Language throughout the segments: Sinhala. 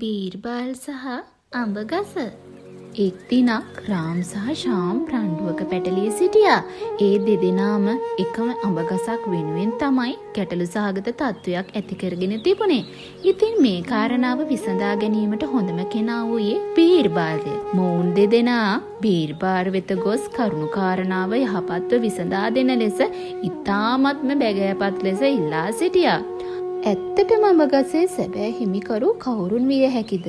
බීර්බල් සහ අඹගස. එක් දිනක් රාම් සහ ශාම් රණ්ඩුවක පැටලී සිටියා. ඒ දෙදෙනාම එකම අඹගසක් වෙනුවෙන් තමයි ගැටලු සහගත තත්වයක් ඇති කරගෙන තිබුණේ. ඉතින් මේ කාරණාව විසඳා ගැනීමට හොඳම කෙනා වූයේ බීර්බල්ය. මොවුන් දෙදෙනා බීර්බල් වෙත ගොස් කරුණු කාරණාව යහපත්ව විසඳා දෙන ලෙස ඉතාමත්ම බැගෑපත් ලෙස ඉල්ලා සිටියා. ඇත්තටම අඹගසේ සැබෑ හිමිකරු කවුරුන් විය හැකිද?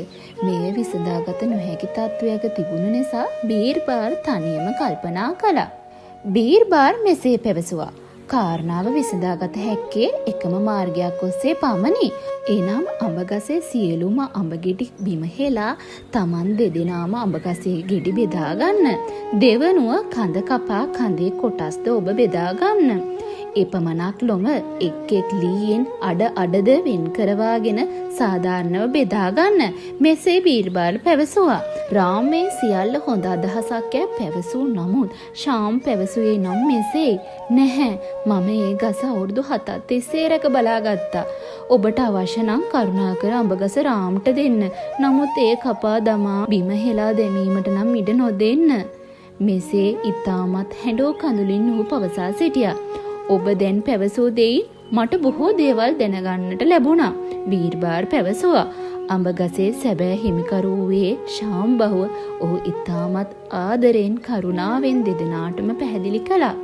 මෙය විසඳාගත නොහැකි තත්වයක තිබුණු නිසා බීර්බල් තනියම කල්පනා කළා. බීර්බල් මෙසේ පැවසුවා. කාරණාව විසඳාගත හැක්කේ එකම මාර්ගයක් ඔස්සේ පමණි. එනම් අඹගසේ සියලුම අඹ ගෙඩි බිම හෙලා Taman දෙදෙනාම අඹගසේ ගෙඩි බෙදා ගන්න. දෙවනුව කඳ කපා කඳේ කොටස්ද ඔබ බෙදා ගන්න. එපමණක් ලොම එක් ලීයෙන් අඩද වෙන් කරවාගෙන සාධාරණව බෙදා ගන්න. මෙසේ බීර්බල් පැවසුවා. රාම් මේ සියල්ල හොඳ අදහසක් පැවසූ නමුත් ශාම් පැවසුවේ නම් මෙසේ. නැහැ, මම ඒ ගස අවුරුදු 7ක් තිස්සේ රැක බලාගත්තා. ඔබට අවශ්‍ය නම් කරුණාකර අඹගස රාම්ට දෙන්න. නමුත් ඒ කපා දමා බිම හෙලා දැමීමට නම් ඉඩ නොදෙන්න. මෙසේ ඊටමත් හැඬෝ කඳුලින් ඔහු පවසා සිටියා. ඔබ දැන් පැවසූ දෙයින් මට බොහෝ දේවල් දැනගන්නට ලැබුණා. බීර්බල් පැවසුවා. අඹගසේ සැබෑ හිමිකරු වූයේ ශාම් බහුව ඔහු ඉතාමත් ආදරෙන් කරුණාවෙන් දෙදෙනාටම පැහැදිලි කළා.